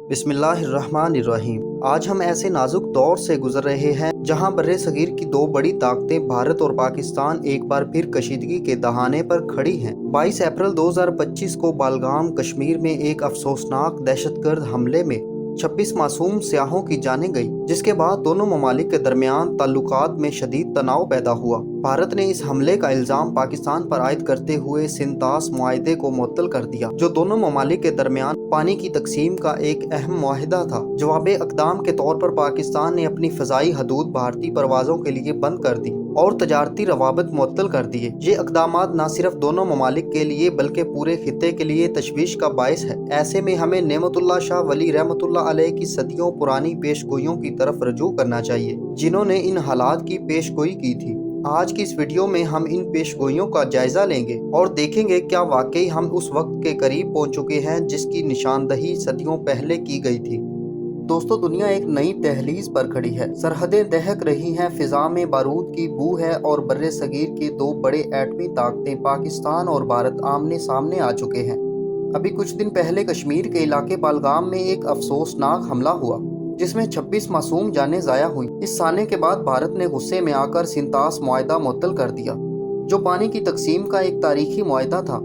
बिस्मिल्लाहिर्रहमानिर्रहीम। आज हम ऐसे नाजुक दौर से गुजर रहे हैं जहां बर्रे सगीर की दो बड़ी ताकतें भारत और पाकिस्तान एक बार फिर कशीदगी के दहाने पर खड़ी हैं। 22 अप्रैल 2025 को बालगाम कश्मीर में एक अफसोसनाक दहशतगर्द हमले में 26 मासूम सियाहों की जानें गई, जिसके बाद दोनों ममालिक के दरमियान ताल्लुकात में शदीद तनाव पैदा हुआ। भारत ने इस हमले का इल्ज़ाम पाकिस्तान पर आयद करते हुए सिंतास मुआहदे को मुअत्तल कर दिया, जो दोनों ममालिक के दरमियान पानी की तकसीम का एक अहम मुआहिदा था। जवाब इक़दाम के तौर पर पाकिस्तान ने अपनी फ़ज़ाई हदूद भारतीय परवाज़ों के लिए बंद कर दी और तजारती रवाबत मुअत्तल कर दिए। ये इक़दामात न सिर्फ दोनों ममालिक के लिए बल्कि पूरे खित्ते के लिए तशवीश का बायस है। ऐसे में हमें नेमतुल्लाह शाह वली रहमतुल्लाह अलैह की सदियों पुरानी पेशगोइयों की तरफ रजू करना चाहिए, जिन्होंने इन हालात की पेशगोई की थी। आज की इस वीडियो में हम इन पेशगोइयों का जायजा लेंगे और देखेंगे क्या वाकई हम उस वक्त के करीब पहुंच चुके हैं जिसकी निशानदही सदियों पहले की गई थी। दोस्तों, दुनिया एक नई तहलीज पर खड़ी है। सरहदें दहक रही हैं, फिजा में बारूद की बू है और बर्रे सगीर के दो बड़े एटमी ताकतें पाकिस्तान और भारत आमने सामने आ चुके हैं। अभी कुछ दिन पहले कश्मीर के इलाके बालगाम में एक अफसोसनाक हमला हुआ, जिसमें 26 मासूम जानें ज़ाया हुई। इस साने के बाद भारत ने गुस्से में आकर सिंतास मुआहिदा मुअत्तल कर दिया, जो पानी की तकसीम का एक तारीखी मुआहिदा था,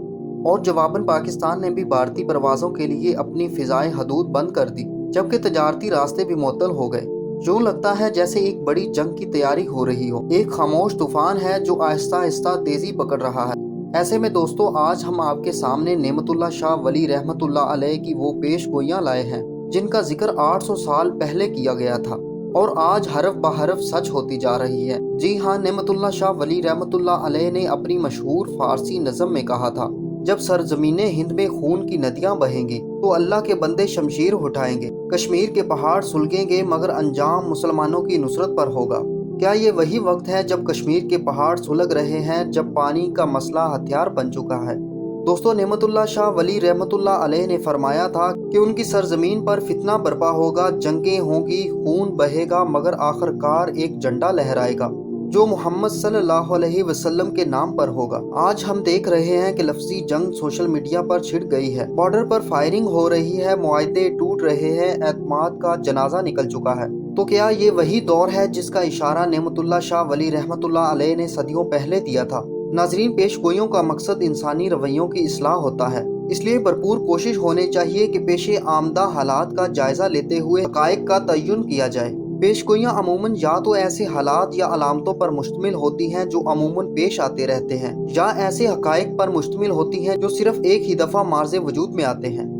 और जवाबन पाकिस्तान ने भी भारतीय परवाज़ों के लिए अपनी फ़िज़ाई हदूद बंद कर दी, जबकि तजारती रास्ते भी मुअत्तल हो गए। यूँ लगता है जैसे एक बड़ी जंग की तैयारी हो रही हो, एक खामोश तूफान है जो आहिस्ता आहिस्ता तेज़ी पकड़ रहा है। ऐसे में दोस्तों, आज हम आपके सामने नेमतुल्लाह शाह वली रहमतुल्लाह अलैह की वो पेशगोइयाँ लाए हैं जिनका जिक्र 800 साल पहले किया गया था और आज हरफ बहरफ सच होती जा रही है। जी हाँ, नेमतुल्लाह शाह वली रहमतुल्लाह अलैह ने अपनी मशहूर फारसी नज़म में कहा था, जब सरजमीने हिंद में खून की नदियाँ बहेंगी तो अल्लाह के बंदे शमशीर उठाएंगे, कश्मीर के पहाड़ सुलगेंगे मगर अंजाम मुसलमानों की नुसरत पर होगा। क्या ये वही वक्त है जब कश्मीर के पहाड़ सुलग रहे हैं, जब पानी का मसला हथियार बन चुका है? दोस्तों, नेमतुल्लाह शाह वली रहमतुल्लाह अलैह ने फरमाया था कि उनकी सरजमीन पर फितना बर्पा होगा, जंगें होंगी, खून बहेगा, मगर आखिरकार एक झंडा लहराएगा जो मोहम्मद सल्लल्लाहु अलैहि वसल्लम के नाम पर होगा। आज हम देख रहे हैं कि लफ्जी जंग सोशल मीडिया पर छिड़ गई है, बॉर्डर पर फायरिंग हो रही है, मुआहदे टूट रहे हैं, एतमाद का जनाजा निकल चुका है। तो क्या ये वही दौर है जिसका इशारा नेमतुल्लाह शाह वली रहमतुल्लाह अलैह ने सदियों पहले दिया था? नाजरीन, पेशगोइयों का मकसद इंसानी रवैयों की इस्लाह होता है, इसलिए भरपूर कोशिश होनी चाहिए कि पेशे आमदा हालात का जायजा लेते हुए हकायक का तय्युन किया जाए। पेशगोइयाँ अमूमन या तो ऐसे हालात या अलामतों पर मुश्तमिल होती हैं जो अमूमन पेश आते रहते हैं, या ऐसे हकायक पर मुश्तमिल होती हैं जो सिर्फ एक ही दफ़ा मार्ज़े वजूद में आते हैं।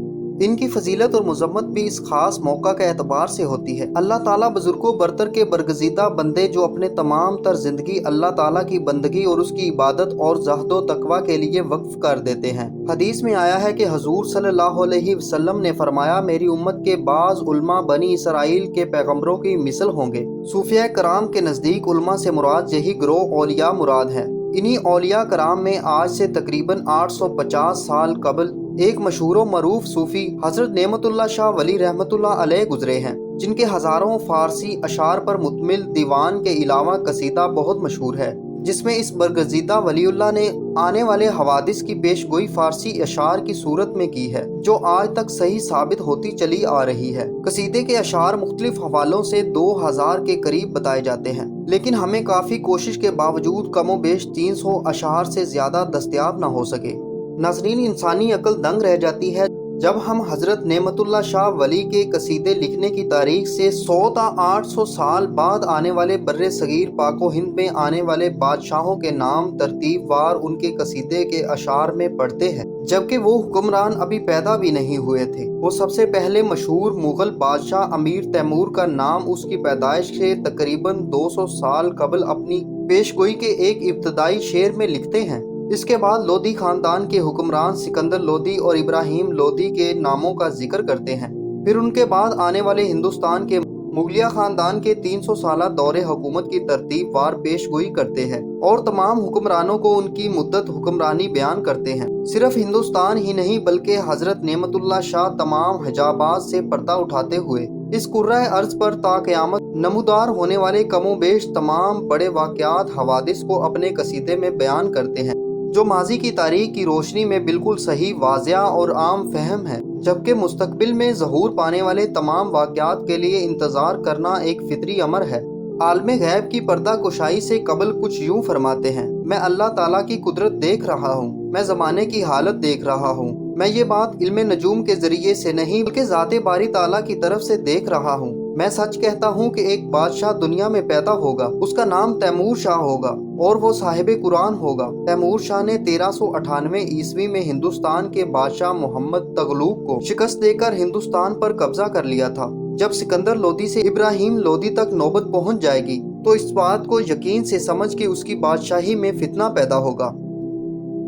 इनकी फजीलत और मुज़म्मत भी इस खास मौका के एतबार से होती है। अल्लाह ताला बुजुर्गों बरतर के बरगजीदा बंदे जो अपने तमाम तर जिंदगी अल्लाह ताला की बंदगी और उसकी इबादत और ज़हदो तकवा के लिए वक्फ कर देते हैं। हदीस में आया है कि हजूर सल्लल्लाहु अलैहि वसल्लम ने फरमाया, मेरी उम्मत के बाज़ उलमा बनी इसराइल के पैगम्बरों की मिसल होंगे। सूफिया कराम के नज़दीक उलमा से मुराद यही ग्रोह औलिया मुराद है। इन्हीं औलिया कराम में आज से तकरीबन 850 साल कबल एक मशहूर मरूफ सूफी हजरत नेमतुल्लाह शाह वली रहमतुल्लाह अलैह गुजरे हैं, जिनके हजारों फारसी अशार पर मुतमिल दीवान के अलावा कसीदा बहुत मशहूर है, जिसमें इस बरगजीदा वलीउल्लाह ने आने वाले हवादिस की पेशगोई फारसी अशार की सूरत में की है, जो आज तक सही साबित होती चली आ रही है। कसीदे के अशार मुख्तलिफ हवालों से 2000 के करीब बताए जाते हैं, लेकिन हमें काफ़ी कोशिश के बावजूद कमो बेश 300 अशार से ज़्यादा दस्तयाब न हो सके। नाज़रीन, इंसानी अक्ल दंग रह जाती है जब हम हजरत नेमतुल्लाह शाह वली के कसीदे लिखने की तारीख से 100 ता 800 साल बाद आने वाले बर्रे सगीर पाको हिंद में आने वाले बादशाहों के नाम तरतीब वार उनके कसीदे के अशार में पढ़ते हैं, जबकि वो हुक्मरान अभी पैदा भी नहीं हुए थे। वो सबसे पहले मशहूर मुगल बादशाह अमीर तैमूर का नाम उसकी पैदाइश से तकरीबन 200 साल कबल अपनी पेशगोई के एक इब्तदाई शेर में लिखते हैं। इसके बाद लोदी खानदान के हुक्मरान सिकंदर लोदी और इब्राहिम लोदी के नामों का जिक्र करते हैं। फिर उनके बाद आने वाले हिंदुस्तान के मुगलिया खानदान के 300 साला दौरे हुकूमत की तरतीब वार पेशगोई करते हैं और तमाम हुक्मरानों को उनकी मुद्दत हुक्मरानी बयान करते हैं। सिर्फ हिंदुस्तान ही नहीं बल्कि हजरत नेमतुल्लाह शाह तमाम हिजाबात से पर्दा उठाते हुए इस कुर्राए अर्ज पर ता क़यामत नमूदार होने वाले कमो बेश तमाम बड़े वाक़यात हवादिस को अपने कसीदे में बयान करते हैं, जो माजी की तारीख की रोशनी में बिल्कुल सही, वाज़िया और आम फहम है। जबकि मुस्तकबिल में ज़हूर पाने वाले तमाम वाक़यात के लिए इंतज़ार करना एक फितरी अमर है। आलमे गैब की पर्दा कुशाई से कबल कुछ यूँ फरमाते हैं, मैं अल्लाह ताला की कुदरत देख रहा हूँ, मैं ज़माने की हालत देख रहा हूँ। मैं ये बात इल्मे नजूम के ज़रिए से नहीं बल्कि ज़ाते बारी ताला की तरफ से देख रहा हूँ। मैं सच कहता हूँ कि एक बादशाह दुनिया में पैदा होगा, उसका नाम तैमूर शाह होगा और वो साहिब कुरान होगा। तैमूर शाह ने 1398 ईस्वी में हिंदुस्तान के बादशाह मोहम्मद तगलुक को शिकस्त देकर हिंदुस्तान पर कब्जा कर लिया था। जब सिकंदर लोदी से इब्राहिम लोदी तक नौबत पहुंच जाएगी तो इस बात को यकीन से समझ के उसकी बादशाही में फितना पैदा होगा।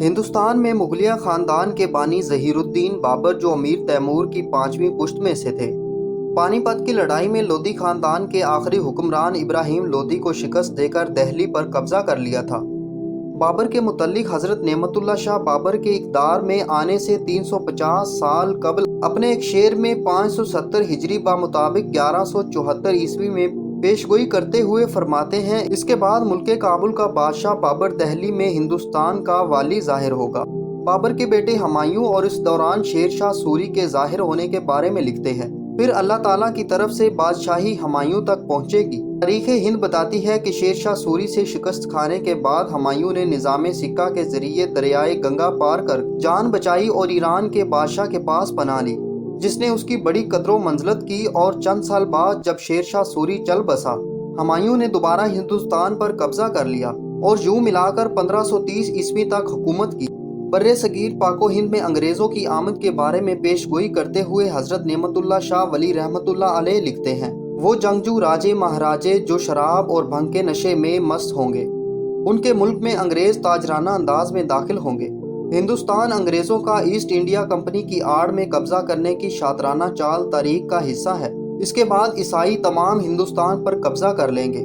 हिंदुस्तान में मुगलिया खानदान के बानी ज़हीरुद्दीन बाबर जो अमीर तैमूर की 5वीं पुश्त में से थे, पानीपत की लड़ाई में लोदी खानदान के आखिरी हुक्मरान इब्राहिम लोदी को शिकस्त देकर दिल्ली पर कब्जा कर लिया था। बाबर के मुतल्लिक हज़रत नेमतुल्लाह शाह बाबर के इक़्तिदार में आने से 350 साल कबल अपने एक शेर में 570 हिजरी मुताबिक 1174 ईस्वी में पेशगोई करते हुए फरमाते हैं, इसके बाद मुल्के काबुल का बादशाह बाबर दिल्ली में हिंदुस्तान का वाली ज़ाहिर होगा। बाबर के बेटे हुमायूं और इस दौरान शेर शाह सूरी के ज़ाहिर होने के बारे में लिखते हैं। फिर अल्लाह ताला की तरफ से बादशाही हुमायूं तक पहुंचेगी। तारीख़ हिंद बताती है कि शेर शाह सूरी से शिकस्त खाने के बाद हुमायूं ने निज़ाम सिक्का के ज़रिए दरियाए गंगा पार कर जान बचाई और ईरान के बादशाह के पास पनाह ली, जिसने उसकी बड़ी कदरों मंजलत की। और चंद साल बाद जब शेर शाह सूरी चल बसा, हुमायूं ने दोबारा हिंदुस्तान पर कब्जा कर लिया और यूं मिलाकर 1530 ईस्वी तक हुकूमत की। बर्रे सगीर पाको हिंद में अंग्रेज़ों की आमद के बारे में पेशगोई करते हुए हज़रत नेमतुल्लाह शाह वली रहमतुल्लाह अलैह लिखते हैं, वो जंगजू राजे महाराजे जो शराब और भंग के नशे में मस्त होंगे, उनके मुल्क में अंग्रेज़ ताजराना अंदाज में दाखिल होंगे। हिंदुस्तान अंग्रेज़ों का ईस्ट इंडिया कंपनी की आड़ में कब्जा करने की शातराना चाल तारीख का हिस्सा है। इसके बाद ईसाई तमाम हिंदुस्तान पर कब्जा कर लेंगे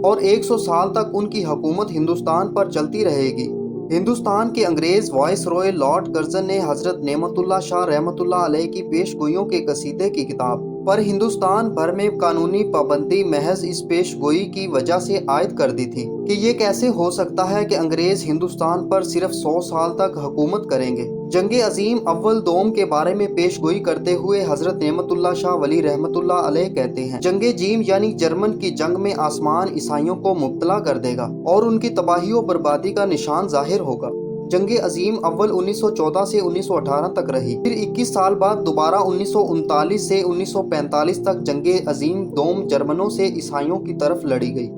और 100 साल तक उनकी हुकूमत हिंदुस्तान पर चलती रहेगी। हिंदुस्तान के अंग्रेज़ वाइस रॉय लॉर्ड कर्जन ने हज़रत नेमतुल्लाह शाह रहमतुल्लाह अलैह की पेशगोइयों के कसीदे की किताब पर हिंदुस्तान भर में कानूनी पाबंदी महज इस पेशगोई की वजह से आयद कर दी थी कि ये कैसे हो सकता है कि अंग्रेज़ हिंदुस्तान पर सिर्फ 100 साल तक हुकूमत करेंगे। जंगे अजीम अव्वल दोम के बारे में पेशगोई करते हुए हज़रत नेमतुल्लाह शाह वली रहमतुल्लाह अलैह कहते हैं, जंगे जीम यानी जर्मन की जंग में आसमान ईसाइयों को मुब्तला कर देगा और उनकी तबाही और बर्बादी का निशान जाहिर होगा। जंगे अजीम अव्वल 1914 से 1918 तक रही। फिर 21 साल बाद दोबारा 1939 से 1945 तक जंगे अजीम दोम जर्मनों से ईसाइयों की तरफ लड़ी गई।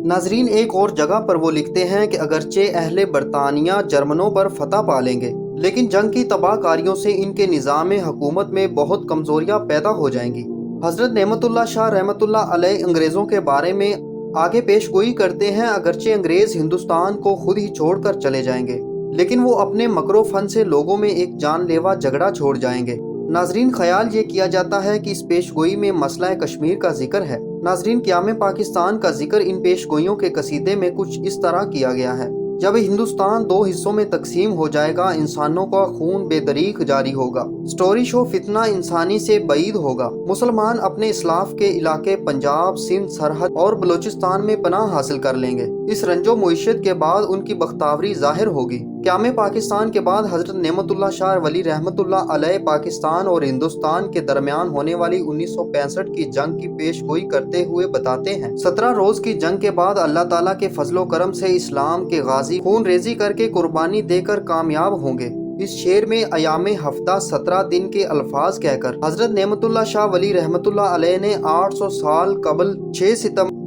नाजरीन, एक और जगह पर वो लिखते हैं कि अगरचे अहले बरतानिया जर्मनों पर फतह पा लेंगे, लेकिन जंग की तबाहकारियों से इनके निज़ाम हुकूमत में बहुत कमज़ोरियाँ पैदा हो जाएंगी। हज़रत नेमतुल्लाह शाह रहमतुल्लाह अलैह अंग्रेज़ों के बारे में आगे पेशगोई करते हैं, अगरचे अंग्रेज़ हिंदुस्तान को खुद ही छोड़कर चले जाएंगे, लेकिन वो अपने मकरो फन से लोगों में एक जानलेवा झगड़ा छोड़ जाएंगे। नाजरीन, ख्याल ये किया जाता है कि इस पेशगोई में मसला कश्मीर का जिक्र है। नाजरीन, क़याम पाकिस्तान का जिक्र इन पेशगोइयों के कसीदे में कुछ इस तरह किया गया है, जब हिंदुस्तान 2 हिस्सों में तकसीम हो जाएगा, इंसानों का खून बेदरीक जारी होगा, स्टोरी शो फितना इंसानी से बईद होगा, मुसलमान अपने इस्लाफ के इलाके पंजाब, सिंध, सरहद और बलूचिस्तान में पनाह हासिल कर लेंगे। इस रंजो मुइशत के बाद उनकी बख्तावरी जाहिर होगी। क़याम पाकिस्तान के बाद हज़रत नेमतुल्लाह शाह वली रहमतुल्लाह अलैह पाकिस्तान और हिंदुस्तान के दरमियान होने वाली 1965 की जंग की पेशगोई करते हुए बताते हैं, 17 रोज़ की जंग के बाद अल्लाह ताला के फजलो करम से इस्लाम के गाजी खून रेजी करके कुर्बानी देकर कामयाब होंगे। इस शेर में अयामे हफ्ता 17 दिन के अल्फाज कहकर हज़रत नेमतुल्लाह शाह वली रहमतुल्लाह अलैह ने 800 साल कबल 6 सितंबर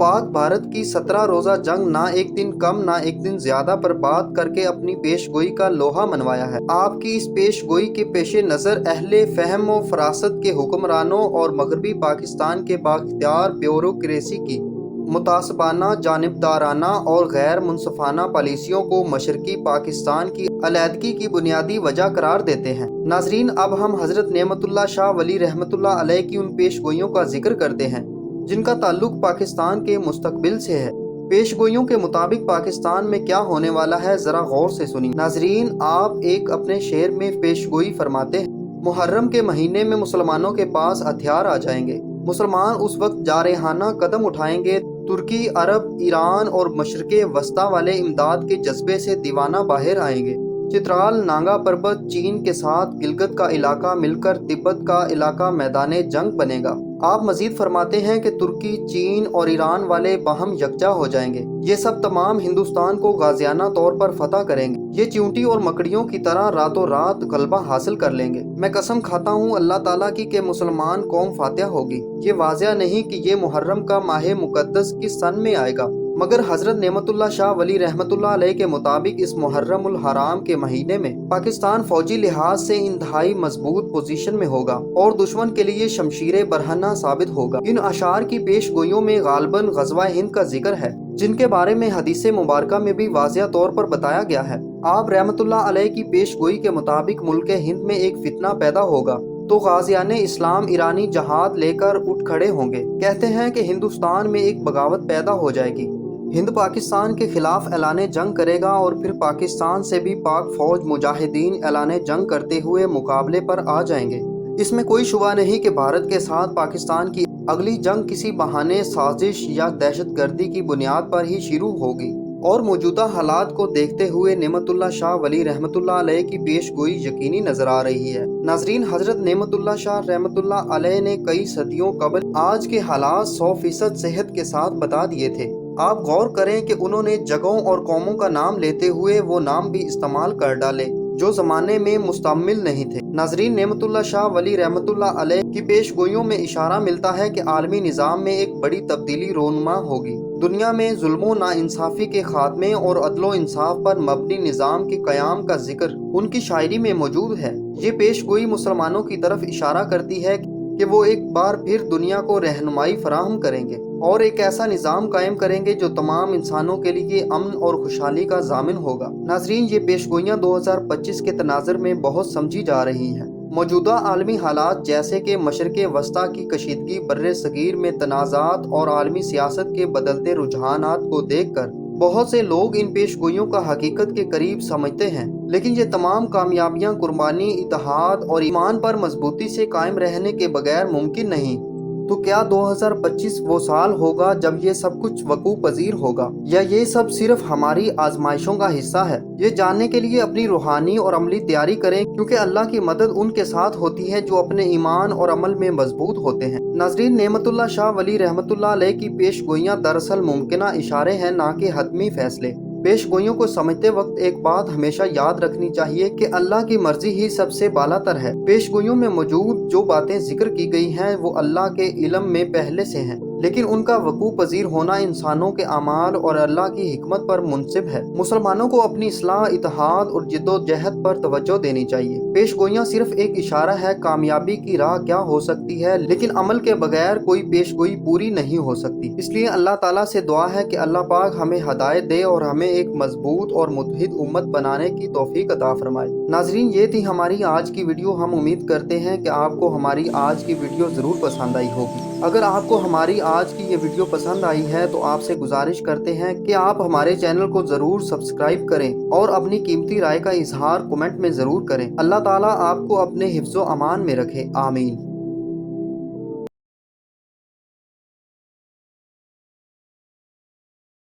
पाक भारत की 17 रोज़ा जंग ना एक दिन कम ना एक दिन ज्यादा बर्बाद करके अपनी पेशगोई का लोहा मनवाया है। आपकी इस पेशगोई के पेश नज़र अहले फहम व फरासत के हुक्मरानों और मगरबी पाकिस्तान के बाख्तियार ब्यूरोक्रेसी की मुतासबाना, जानिबदाराना और गैर मुनसफाना पॉलिसियों को मशरकी पाकिस्तान की अलहदगी की बुनियादी वजह करार देते हैं। नाजरीन, अब हम हज़रत नेमतुल्लाह शाह वली रहमतुल्लाह अलैह की उन पेशगोइयों का जिक्र करते हैं जिनका ताल्लुक पाकिस्तान के मुस्तकबिल से है। पेशगोइयों के मुताबिक पाकिस्तान में क्या होने वाला है, जरा गौर से सुनिए। नाजरीन, आप एक अपने शेर में पेशगोई फरमाते हैं, मुहर्रम के महीने में मुसलमानों के पास हथियार आ जाएंगे। मुसलमान उस वक्त जारहाना कदम उठाएंगे। तुर्की, अरब, ईरान और मशरिक़े वस्ता वाले इमदाद के जज्बे से दीवाना बाहर आएंगे। चित्राल नागा पर्वत चीन के साथ गिलगित का इलाका मिलकर तिब्बत का इलाका मैदान जंग बनेगा। आप मजीद फरमाते हैं कि तुर्की, चीन और ईरान वाले बाहम यकजा हो जाएंगे। ये सब तमाम हिंदुस्तान को गाजियाना तौर पर फतह करेंगे। ये चींटी और मकड़ियों की तरह रातों रात गलबा हासिल कर लेंगे। मैं कसम खाता हूँ अल्लाह ताला की कि मुसलमान कौम फातिहा होगी। ये वाजिया नहीं कि ये मुहर्रम का माह मुकद्दस किस सन में आएगा, मगर हजरत नेमतुल्लाह शाह वली रहमतुल्लाह अलैह के मुताबिक इस मुहर्रमुल हराम के महीने में पाकिस्तान फौजी लिहाज से इंतहाई मजबूत पोजीशन में होगा और दुश्मन के लिए शमशीर बरहना साबित होगा। इन अशार की पेश गोइयों में गालबन गज़वा हिंद का जिक्र है, जिनके बारे में हदीस मुबारका में भी वाज़िया तौर पर बताया गया है। आप रहमतुल्लाह अलैह की पेश गोई के मुताबिक मुल्क हिंद में एक फितना पैदा होगा तो गाजियाने इस्लाम ईरानी जहाद लेकर उठ खड़े होंगे। कहते हैं कि हिंदुस्तान में एक बगावत पैदा हो जाएगी। हिंद पाकिस्तान के खिलाफ ऐलान जंग करेगा और फिर पाकिस्तान से भी पाक फौज मुजाहिदीन ऐलान जंग करते हुए मुकाबले पर आ जाएंगे। इसमें कोई शुबा नहीं कि भारत के साथ पाकिस्तान की अगली जंग किसी बहाने, साजिश या दहशतगर्दी की बुनियाद पर ही शुरू होगी और मौजूदा हालात को देखते हुए नेमतुल्लाह शाह वली रहमतुल्लाह अलैह की पेश गोई यकीनी नजर आ रही है। नाजरीन, हजरत नेमतुल्लाह शाह रहमतुल्लाह अलैह ने कई सदियों कबल आज के हालात 100% सेहत के साथ बता दिए थे। आप गौर करें कि उन्होंने जगहों और कौमों का नाम लेते हुए वो नाम भी इस्तेमाल कर डाले जो ज़माने में मुस्तमिल नहीं थे। नाजरीन, नेमतुल्लाह शाह वली रहमतुल्लाह अलैह की पेश गोइयों में इशारा मिलता है कि आलमी निज़ाम में एक बड़ी तब्दीली रोनुमा होगी। दुनिया में जुल्म नाइंसाफ़ी के खात्मे और अदलो इंसाफ पर मबनी निज़ाम के क़याम का जिक्र उनकी शायरी में मौजूद है। ये पेश गोई मुसलमानों की तरफ इशारा करती है कि वो एक बार फिर दुनिया को रहनुमाई फराहम करेंगे और एक ऐसा निज़ाम कायम करेंगे जो तमाम इंसानों के लिए अमन और खुशहाली का ज़ामिन होगा। नाजरीन, ये पेशगोइयाँ 2025 के तनाज़र में बहुत समझी जा रही हैं। मौजूदा आलमी हालात जैसे कि मशरक़ वस्ता की कशीदगी, बर्रे सगीर में तनाज़ात और आलमी सियासत के बदलते रुझानात को देख कर बहुत से लोग इन पेशगोइयों का हकीकत के करीब समझते हैं, लेकिन ये तमाम कामयाबियां कुर्बानी, इत्तेहाद और ईमान पर मजबूती से कायम रहने के बगैर मुमकिन नहीं। तो क्या 2025 वो साल होगा जब ये सब कुछ वकू पजीर होगा, या ये सब सिर्फ हमारी आजमाइशों का हिस्सा है? ये जानने के लिए अपनी रूहानी और अमली तैयारी करें, क्योंकि अल्लाह की मदद उनके साथ होती है जो अपने ईमान और अमल में मजबूत होते हैं। नाजरीन, नेमतुल्लाह शाह वली रहमतुल्लाह अलैह की पेश गोइयाँ दरअसल मुमकिना इशारे हैं, ना कि हतमी फैसले। पेश गोइयों को समझते वक्त एक बात हमेशा याद रखनी चाहिए कि अल्लाह की मर्जी ही सबसे बालातर है। पेश गोइयों में मौजूद जो बातें जिक्र की गई हैं वो अल्लाह के इल्म में पहले से हैं, लेकिन उनका वकू पजीर होना इंसानों के अमाल और अल्लाह की हिकमत पर मुनसिब है। मुसलमानों को अपनी इस्लाह, इत्तेहाद और जिद्दोजहद पर तवज्जो देनी चाहिए। पेश गोइयाँ सिर्फ एक इशारा है कामयाबी की राह क्या हो सकती है, लेकिन अमल के बगैर कोई पेश गोई पूरी नहीं हो सकती। इसलिए अल्लाह ताला से दुआ है कि अल्लाह पाक हमें हदायत दे और हमें एक मजबूत और मुत्तहिद उम्मत बनाने की तौफीक अता फरमाए। नाजरीन, ये थी हमारी आज की वीडियो। हम उम्मीद करते हैं कि आपको हमारी आज की वीडियो ज़रूर पसंद आई होगी। अगर आपको हमारी आज की ये वीडियो पसंद आई है तो आपसे गुजारिश करते हैं कि आप हमारे चैनल को ज़रूर सब्सक्राइब करें और अपनी कीमती राय का इजहार कमेंट में ज़रूर करें। अल्लाह ताला आपको अपने हिफ्ज़ो अमान में रखे। आमीन।